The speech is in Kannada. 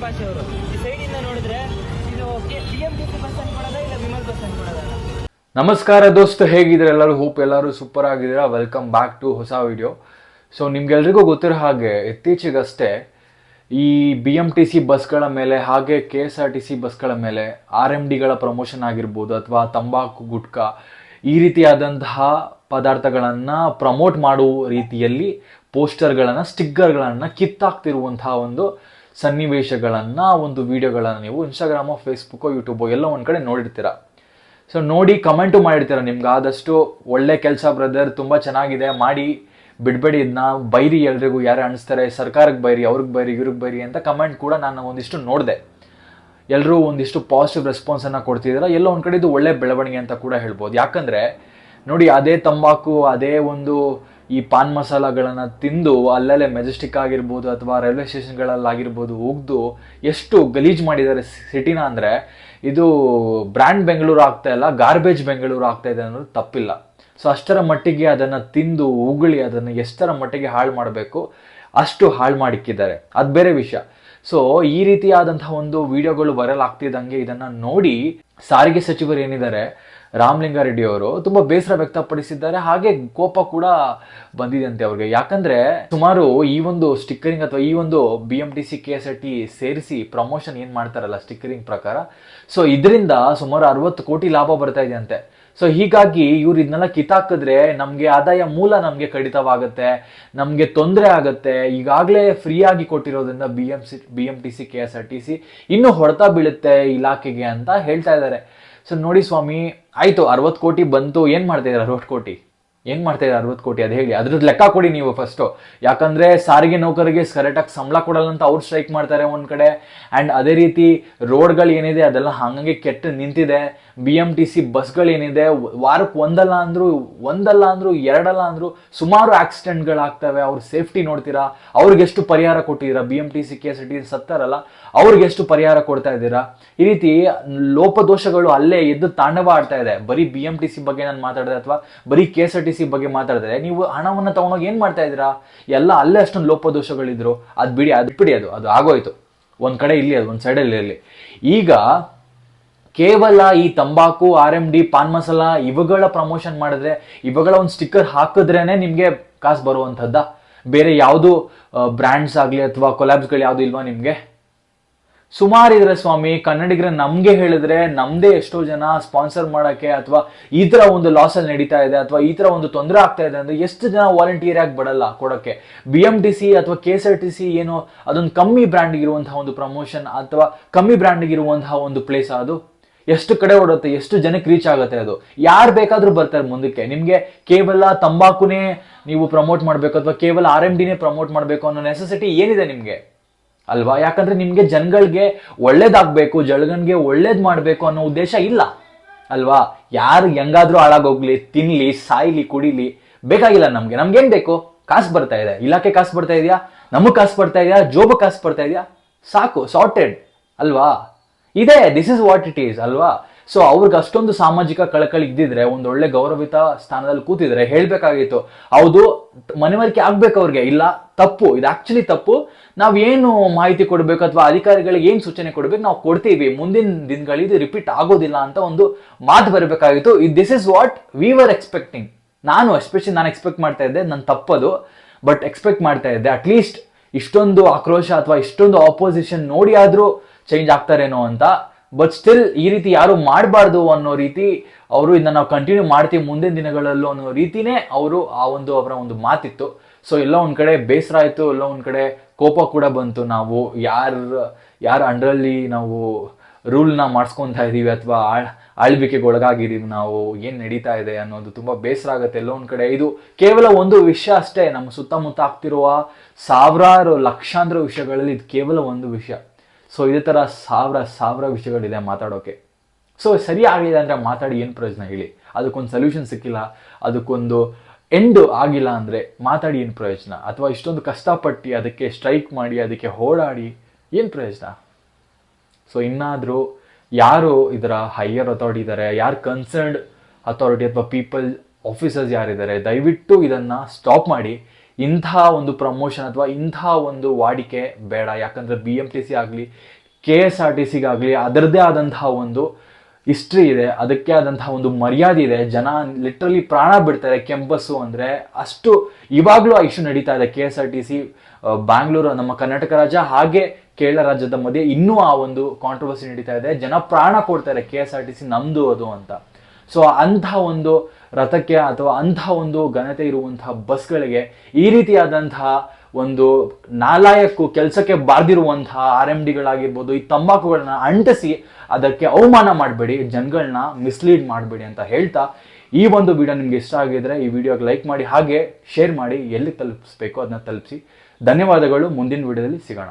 ಭಾಷೆ ಅವರು. ಈ ಸೈಡಿಂದ ನೋಡಿದ್ರೆ ಇದು BMTC ಬಸ್ ಅನ್ಕೊಳ್ಳೋದ ಇಲ್ಲ ವಿಮಲ್ ಬಸ್ ಅನ್ಕೊಳ್ಳೋದ? ನಮಸ್ಕಾರ ದೋಸ್ತ, ಹೇಗಿದ್ರೆ ಎಲ್ಲರೂ? ಹೋಪ್ ಎಲ್ಲರೂ ಸೂಪರ್ ಆಗಿದ್ದೀರಾ. ವೆಲ್ಕಮ್ ಬ್ಯಾಕ್ ಟು ಹೊಸ ವಿಡಿಯೋ. ಸೊ ನಿಮ್ಗೆಲ್ರಿಗೂ ಗೊತ್ತಿರೋ ಹಾಗೆ ಇತ್ತೀಚೆಗಷ್ಟೇ ಈ BMTC ಬಸ್ಗಳ ಮೇಲೆ ಹಾಗೆ KSRTC ಬಸ್ಗಳ ಮೇಲೆ RMDಗಳ ಪ್ರಮೋಷನ್ ಆಗಿರ್ಬೋದು ಅಥವಾ ತಂಬಾಕು ಗುಟ್ಕಾ ಈ ರೀತಿಯಾದಂತಹ ಪದಾರ್ಥಗಳನ್ನು ಪ್ರಮೋಟ್ ಮಾಡುವ ರೀತಿಯಲ್ಲಿ ಪೋಸ್ಟರ್ಗಳನ್ನು ಸ್ಟಿಕ್ಕರ್ಗಳನ್ನು ಕಿತ್ತಾಕ್ತಿರುವಂತಹ ಒಂದು ಸನ್ನಿವೇಶಗಳನ್ನು ಒಂದು ವಿಡಿಯೋಗಳನ್ನು ನೀವು ಇನ್ಸ್ಟಾಗ್ರಾಮೋ ಫೇಸ್ಬುಕ್ಕೋ ಯೂಟ್ಯೂಬೋ ಎಲ್ಲ ಒಂದು ಕಡೆ ನೋಡಿರ್ತೀರ. ಸೊ ನೋಡಿ ಕಮೆಂಟು ಮಾಡಿರ್ತೀರ, ನಿಮ್ಗೆ ಆದಷ್ಟು ಒಳ್ಳೆ ಕೆಲಸ ಬ್ರದರ್, ತುಂಬ ಚೆನ್ನಾಗಿದೆ, ಮಾಡಿ ಬಿಡಬೇಡಿ, ಇದನ್ನ ಬೈರಿ, ಎಲ್ರಿಗೂ ಯಾರು ಅನಿಸ್ತಾರೆ, ಸರ್ಕಾರಕ್ಕೆ ಬೈರಿ, ಅವ್ರಿಗೆ ಬೈರಿ, ಇವ್ರಿಗೆ ಬೈರಿ ಅಂತ ಕಮೆಂಟ್ ಕೂಡ ನಾನು ಒಂದಿಷ್ಟು ನೋಡಿದೆ. ಎಲ್ಲರೂ ಒಂದಿಷ್ಟು ಪಾಸಿಟಿವ್ ರೆಸ್ಪಾನ್ಸನ್ನು ಕೊಡ್ತಿದ್ದೀರ. ಎಲ್ಲೋ ಒಂದು ಕಡೆ ಇದು ಒಳ್ಳೆ ಬೆಳವಣಿಗೆ ಅಂತ ಕೂಡ ಹೇಳ್ಬೋದು. ಯಾಕಂದರೆ ನೋಡಿ, ಅದೇ ತಂಬಾಕು, ಅದೇ ಒಂದು ಈ ಪಾನ್ ಮಸಾಲಗಳನ್ನು ತಿಂದು ಅಲ್ಲಲ್ಲೇ ಮೆಜೆಸ್ಟಿಕ್ ಆಗಿರ್ಬೋದು ಅಥವಾ ರೈಲ್ವೆ ಸ್ಟೇಷನ್ಗಳಲ್ಲಾಗಿರ್ಬೋದು ಉಗ್ದು ಎಷ್ಟು ಗಲೀಜು ಮಾಡಿದ್ದಾರೆ ಸಿಟಿನ ಅಂದರೆ ಇದು ಬ್ರ್ಯಾಂಡ್ ಬೆಂಗಳೂರು ಆಗ್ತಾ ಇಲ್ಲ, ಗಾರ್ಬೇಜ್ ಬೆಂಗಳೂರು ಆಗ್ತಾ ಇದೆ ಅನ್ನೋದು ತಪ್ಪಿಲ್ಲ. ಸೊ ಅಷ್ಟರ ಮಟ್ಟಿಗೆ ಅದನ್ನು ತಿಂದು ಉಗುಳಿ ಅದನ್ನು ಎಷ್ಟರ ಮಟ್ಟಿಗೆ ಹಾಳು ಮಾಡಬೇಕು ಅಷ್ಟು ಹಾಳು ಮಾಡಿಕ್ಕಿದ್ದಾರೆ, ಅದು ಬೇರೆ ವಿಷಯ. ಸೊ ಈ ರೀತಿಯಾದಂತಹ ಒಂದು ವಿಡಿಯೋಗಳು ವೈರಲ್ ಆಗ್ತಿದ್ದಂಗೆ ಇದನ್ನು ನೋಡಿ ಸಾರಿಗೆ ಸಚಿವರು ಏನಿದ್ದಾರೆ ರಾಮಲಿಂಗಾರೆಡ್ಡಿ ಅವರು ತುಂಬ ಬೇಸರ ವ್ಯಕ್ತಪಡಿಸಿದ್ದಾರೆ. ಹಾಗೆ ಕೋಪ ಕೂಡ ಬಂದಿದೆ ಅಂತೆ ಅವ್ರಿಗೆ. ಯಾಕಂದ್ರೆ ಸುಮಾರು ಈ ಒಂದು ಸ್ಟಿಕ್ಕರಿಂಗ್ ಅಥವಾ ಈ ಒಂದು BMTC KSRT ಸೇರಿಸಿ ಪ್ರಮೋಷನ್ ಏನು ಮಾಡ್ತಾರಲ್ಲ ಸ್ಟಿಕ್ಕರಿಂಗ್ ಪ್ರಕಾರ, ಸೊ ಇದರಿಂದ ಸುಮಾರು 60 ಕೋಟಿ ಲಾಭ ಬರ್ತಾ ಇದೆ ಅಂತೆ. ಸೊ ಹೀಗಾಗಿ ಇವ್ರು ಇದನ್ನೆಲ್ಲ ಕಿತ್ತಾಕಿದ್ರೆ ನಮಗೆ ಆದಾಯ ಮೂಲ ನಮಗೆ ಕಡಿತವಾಗುತ್ತೆ, ನಮಗೆ ತೊಂದರೆ ಆಗುತ್ತೆ. ಈಗಾಗಲೇ ಫ್ರೀಯಾಗಿ ಕೊಟ್ಟಿರೋದ್ರಿಂದ BMTC KSRTC ಇನ್ನೂ ಹೊಡೆತ ಬೀಳುತ್ತೆ ಇಲಾಖೆಗೆ ಅಂತ ಹೇಳ್ತಾ ಇದ್ದಾರೆ. ಸೊ ನೋಡಿ ಸ್ವಾಮಿ, ಆಯಿತು 60 ಕೋಟಿ ಬಂತು, ಏನು ಮಾಡ್ತಾ ಇದ್ದಾರೆ 60 ಕೋಟಿ? ಏನು ಮಾಡ್ತಾ ಇದ್ದಾರೆ 60 ಕೋಟಿ? ಅದು ಹೇಳಿ, ಅದ್ರದ್ದು ಲೆಕ್ಕ ಕೊಡಿ ನೀವು ಫಸ್ಟು. ಯಾಕಂದರೆ ಸಾರಿಗೆ ನೌಕರಿಗೆ ಕರೆಕ್ಟಾಗಿ ಸಂಬಳ ಕೊಡಲ್ಲ ಅಂತ ಅವ್ರು ಸ್ಟ್ರೈಕ್ ಮಾಡ್ತಾರೆ ಒಂದು ಕಡೆ. ಆ್ಯಂಡ್ ಅದೇ ರೀತಿ ರೋಡ್ಗಳು ಏನಿದೆ ಅದೆಲ್ಲ ಹಾಗೆ ಕೆಟ್ಟು ನಿಂತಿದೆ. BMTC ಬಸ್ಗಳೇನಿದೆ ವಾರಕ್ಕೆ ಒಂದಲ್ಲ ಅಂದರೂ ಎರಡಲ್ಲ ಅಂದರೂ ಸುಮಾರು ಆಕ್ಸಿಡೆಂಟ್ಗಳಾಗ್ತವೆ. ಅವ್ರ ಸೇಫ್ಟಿ ನೋಡ್ತೀರಾ? ಅವ್ರಿಗೆಷ್ಟು ಪರಿಹಾರ ಕೊಟ್ಟಿದ್ದೀರಾ? BMTC KSRT ಸತ್ತಾರಲ್ಲ ಅವ್ರಿಗೆಷ್ಟು ಪರಿಹಾರ ಕೊಡ್ತಾ ಇದ್ದೀರಾ? ಈ ರೀತಿ ಲೋಪದೋಷಗಳು ಅಲ್ಲೇ ಎದ್ದು ತಾಂಡವ ಆಡ್ತಾ ಇದೆ. ಬರೀ BMTC ಬಗ್ಗೆ ನಾನು ಮಾತಾಡಿದೆ ಅಥವಾ ಬರೀ KSRTC ಬಗ್ಗೆ ಮಾತಾಡಿದ್ರೆ ನೀವು ಹಣವನ್ನು ತಗೊಂಡೋಗಿ ಏನು ಮಾಡ್ತಾ ಇದ್ದೀರಾ? ಎಲ್ಲ ಅಲ್ಲೇ ಅಷ್ಟೊಂದು ಲೋಪದೋಷಗಳಿದ್ರು, ಅದು ಬಿಡಿ, ಅದು ಆಗೋಯ್ತು ಒಂದು ಕಡೆ, ಇಲ್ಲಿ ಅದು ಒಂದು ಸೈಡಲ್ಲಿ ಇರಲಿ. ಈಗ ಕೇವಲ ಈ ತಂಬಾಕು, RMD, ಪಾನ್ ಮಸಾಲ ಇವುಗಳ ಪ್ರಮೋಷನ್ ಮಾಡಿದ್ರೆ, ಇವುಗಳ ಒಂದು ಸ್ಟಿಕ್ಕರ್ ಹಾಕಿದ್ರೇನೆ ನಿಮಗೆ ಕಾಸು ಬರುವಂಥದ್ದ? ಬೇರೆ ಯಾವುದು ಬ್ರ್ಯಾಂಡ್ಸ್ ಆಗಲಿ ಅಥವಾ ಕೊಲ್ಯಾಬ್ಸ್ಗಳು ಯಾವುದು ಇಲ್ವಾ ನಿಮಗೆ? ಸುಮಾರು ಇದ್ರೆ ಸ್ವಾಮಿ. ಕನ್ನಡಿಗರ ನಮಗೆ ಹೇಳಿದ್ರೆ ನಮ್ಮದೇ ಎಷ್ಟೋ ಜನ ಸ್ಪಾನ್ಸರ್ ಮಾಡೋಕ್ಕೆ ಅಥವಾ ಈ ಥರ ಒಂದು ಲಾಸಲ್ಲಿ ನಡೀತಾ ಇದೆ ಅಥವಾ ಈ ಥರ ಒಂದು ತೊಂದರೆ ಆಗ್ತಾ ಇದೆ ಅಂದರೆ ಎಷ್ಟು ಜನ ವಾಲಂಟಿಯರ್ ಆಗಿ ಬಡಲ್ಲ ಕೊಡೋಕ್ಕೆ? BMTC ಅಥವಾ KSRTC ಏನೋ ಅದೊಂದು ಕಮ್ಮಿ ಬ್ರ್ಯಾಂಡ್ಗಿರುವಂತಹ ಒಂದು ಪ್ರಮೋಷನ್ ಅಥವಾ ಕಮ್ಮಿ ಬ್ರ್ಯಾಂಡ್ಗಿರುವಂತಹ ಒಂದು ಪ್ಲೇಸ್, ಅದು ಎಷ್ಟು ಕಡೆ ಓಡುತ್ತೆ, ಎಷ್ಟು ಜನಕ್ಕೆ ರೀಚ್ ಆಗುತ್ತೆ, ಅದು ಯಾರು ಬೇಕಾದರೂ ಬರ್ತಾರೆ ಮುಂದಕ್ಕೆ. ನಿಮಗೆ ಕೇವಲ ತಂಬಾಕುನೇ ನೀವು ಪ್ರಮೋಟ್ ಮಾಡಬೇಕು ಅಥವಾ ಕೇವಲ RMDನೇ ಪ್ರಮೋಟ್ ಮಾಡಬೇಕು ಅನ್ನೋ ನೆಸೆಸಿಟಿ ಏನಿದೆ ನಿಮಗೆ ಅಲ್ವಾ? ಯಾಕಂದ್ರೆ ನಿಮಗೆ ಜನಗಳಿಗೆ ಒಳ್ಳೇದಾಗಬೇಕು, ಜನಗಳಿಗೆ ಒಳ್ಳೇದು ಮಾಡಬೇಕು ಅನ್ನೋ ಉದ್ದೇಶ ಇಲ್ಲ ಅಲ್ವಾ? ಯಾರು ಹೆಂಗಾದ್ರೂ ಹಾಳಾಗೋಗ್ಲಿ, ತಿನ್ಲಿ, ಸಾಯ್ಲಿ, ಕುಡಿಲಿ, ಬೇಕಾಗಿಲ್ಲ ನಮ್ಗೆ. ನಮ್ಗೇನ್ ಬೇಕು? ಕಾಸು ಬರ್ತಾ ಇದೆ, ಇಲಾಖೆ ಕಾಸು ಬರ್ತಾ ಇದೆಯಾ, ನಮಗ್ ಕಾಸು ಬರ್ತಾ ಇದೆಯಾ, ಜೋಬ್ ಕಾಸು ಬರ್ತಾ ಇದೆಯಾ, ಸಾಕು, ಸಾರ್ಟೆಡ್ ಅಲ್ವಾ? ಇದೆ, this is what it is ಅಲ್ವಾ? ಸೊ ಅವ್ರಿಗೆ ಅಷ್ಟೊಂದು ಸಾಮಾಜಿಕ ಕಳಕಳಿ ಇದ್ದಿದ್ರೆ, ಒಂದು ಒಳ್ಳೆ ಗೌರವಿತ ಸ್ಥಾನದಲ್ಲಿ ಕೂತಿದ್ರೆ ಹೇಳ್ಬೇಕಾಗಿತ್ತು, ಹೌದು ಮನವರಿಕೆ ಆಗ್ಬೇಕು ಅವ್ರಿಗೆ, ಇಲ್ಲ ತಪ್ಪು, ಇದು ಆಕ್ಚುಲಿ ತಪ್ಪು, ನಾವೇನು ಮಾಹಿತಿ ಕೊಡಬೇಕು ಅಥವಾ ಅಧಿಕಾರಿಗಳಿಗೆ ಏನು ಸೂಚನೆ ಕೊಡಬೇಕು ನಾವು ಕೊಡ್ತೀವಿ, ಮುಂದಿನ ದಿನಗಳಿದು ರಿಪೀಟ್ ಆಗೋದಿಲ್ಲ ಅಂತ ಒಂದು ಮಾತು ಬರಬೇಕಾಗಿತ್ತು. This is what we were expecting. ನಾನು ಎಕ್ಸ್ಪೆಕ್ಟ್ ಮಾಡ್ತಾ ಇದ್ದೆ, ನನ್ನ ತಪ್ಪದು, ಬಟ್ ಎಕ್ಸ್ಪೆಕ್ಟ್ ಮಾಡ್ತಾ ಇದ್ದೆ ಅಟ್ಲೀಸ್ಟ್ ಇಷ್ಟೊಂದು ಆಕ್ರೋಶ ಅಥವಾ ಇಷ್ಟೊಂದು ಆಪೋಸಿಷನ್ ನೋಡಿ ಆದರೂ ಚೇಂಜ್ ಆಗ್ತಾರೇನೋ ಅಂತ. ಬಟ್ ಸ್ಟಿಲ್ ಈ ರೀತಿ ಯಾರು ಮಾಡಬಾರ್ದು ಅನ್ನೋ ರೀತಿ ಅವರು ಇದನ್ನ ನಾವು ಕಂಟಿನ್ಯೂ ಮಾಡ್ತೀವಿ ಮುಂದಿನ ದಿನಗಳಲ್ಲೂ ಅನ್ನೋ ರೀತಿನೇ ಅವರ ಒಂದು ಮಾತಿತ್ತು. ಸೊ ಎಲ್ಲ ಒಂದು ಕಡೆ ಬೇಸರ ಆಯಿತು, ಎಲ್ಲ ಒಂದು ಕಡೆ ಕೋಪ ಕೂಡ ಬಂತು. ನಾವು ಯಾರ ಅಂಡರಲ್ಲಿ ನಾವು ರೂಲ್ನ ಮಾಡಿಸ್ಕೊತಾ ಇದ್ದೀವಿ ಅಥವಾ ಆಳ್ವಿಕೆಗೆ ಒಳಗಾಗಿದ್ದೀವಿ, ನಾವು ಏನು ನಡೀತಾ ಇದೆ ಅನ್ನೋದು ತುಂಬ ಬೇಸರ ಆಗುತ್ತೆ. ಎಲ್ಲೋ ಒಂದು ಕಡೆ ಇದು ಕೇವಲ ಒಂದು ವಿಷಯ ಅಷ್ಟೇ, ನಮ್ಮ ಸುತ್ತಮುತ್ತ ಆಗ್ತಿರುವ ಸಾವಿರಾರು ಲಕ್ಷಾಂತರ ವಿಷಯಗಳಲ್ಲಿ ಇದು ಕೇವಲ ಒಂದು ವಿಷಯ. ಸೊ ಇದೇ ಥರ ಸಾವಿರ ವಿಷಯಗಳಿದೆ ಮಾತಾಡೋಕ್ಕೆ. ಸೊ ಸರಿ ಆಗಿದೆ ಅಂದರೆ ಮಾತಾಡಿ ಏನು ಪ್ರಯೋಜನ ಹೇಳಿ? ಅದಕ್ಕೊಂದು ಸೊಲ್ಯೂಷನ್ ಸಿಕ್ಕಿಲ್ಲ, ಅದಕ್ಕೊಂದು ಎಂಡ್ ಆಗಿಲ್ಲ ಅಂದರೆ ಮಾತಾಡಿ ಏನು ಪ್ರಯೋಜನ? ಅಥವಾ ಇಷ್ಟೊಂದು ಕಷ್ಟಪಟ್ಟು ಅದಕ್ಕೆ ಸ್ಟ್ರೈಕ್ ಮಾಡಿ ಅದಕ್ಕೆ ಹೋರಾಡಿ ಏನು ಪ್ರಯೋಜನ? ಸೊ ಇನ್ನಾದರೂ ಯಾರು ಇದರ ಹೈಯರ್ ಅಥಾರಿಟಿ ಇದ್ದಾರೆ, ಯಾರು ಕನ್ಸರ್ನ್ಡ್ ಅಥಾರಿಟಿ ಅಥವಾ ಪೀಪಲ್ ಆಫೀಸರ್ಸ್ ಯಾರಿದ್ದಾರೆ, ದಯವಿಟ್ಟು ಇದನ್ನು ಸ್ಟಾಪ್ ಮಾಡಿ. ಇಂಥ ಒಂದು ಪ್ರಮೋಷನ್ ಅಥವಾ ಇಂಥ ಒಂದು ವಾಡಿಕೆ ಬೇಡ. ಯಾಕಂದರೆ BMTC ಆಗಲಿ KSRTCಗಾಗಲಿ ಅದರದ್ದೇ ಆದಂತಹ ಒಂದು ಹಿಸ್ಟ್ರಿ ಇದೆ, ಅದಕ್ಕೆ ಆದಂತಹ ಒಂದು ಮರ್ಯಾದೆ ಇದೆ. ಜನ ಲಿಟ್ರಲಿ ಪ್ರಾಣ ಬಿಡ್ತಾರೆ ಕೆಂಪಸ್ಸು ಅಂದರೆ. ಅಷ್ಟು ಇವಾಗಲೂ ಆ ಇಶ್ಯೂ ನಡೀತಾ ಇದೆ. KSRTC ಬ್ಯಾಂಗ್ಳೂರು ನಮ್ಮ ಕರ್ನಾಟಕ ರಾಜ್ಯ ಹಾಗೆ ಕೇರಳ ರಾಜ್ಯದ ಮಧ್ಯೆ ಇನ್ನೂ ಆ ಒಂದು ಕಾಂಟ್ರವರ್ಸಿ ನಡೀತಾ ಇದೆ. ಜನ ಪ್ರಾಣ ಕೊಡ್ತಾರೆ KSRTC ನಮ್ದು ಅದು ಅಂತ. ಸೊ ಅಂತಹ ಒಂದು ರಥಕ್ಕೆ ಅಥವಾ ಅಂತಹ ಒಂದು ಘನತೆ ಇರುವಂತಹ ಬಸ್ಗಳಿಗೆ ಈ ರೀತಿಯಾದಂತಹ ಒಂದು ನಾಲಾಯಕ್ಕು ಕೆಲಸಕ್ಕೆ ಬಾರ್ದಿರುವಂತಹ RMDಗಳಾಗಿರ್ಬೋದು ಈ ತಂಬಾಕುಗಳನ್ನ ಅಂಟಿಸಿ ಅದಕ್ಕೆ ಅವಮಾನ ಮಾಡಬೇಡಿ, ಜನಗಳನ್ನ ಮಿಸ್ಲೀಡ್ ಮಾಡಬೇಡಿ ಅಂತ ಹೇಳ್ತಾ, ಈ ಒಂದು ವಿಡಿಯೋ ನಿಮ್ಗೆ ಇಷ್ಟ ಆಗಿದ್ರೆ ಈ ವಿಡಿಯೋಗೆ ಲೈಕ್ ಮಾಡಿ, ಹಾಗೆ ಶೇರ್ ಮಾಡಿ, ಎಲ್ಲಿ ತಲುಪಿಸ್ಬೇಕು ಅದನ್ನ ತಲುಪಿಸಿ. ಧನ್ಯವಾದಗಳು. ಮುಂದಿನ ವಿಡಿಯೋದಲ್ಲಿ ಸಿಗೋಣ.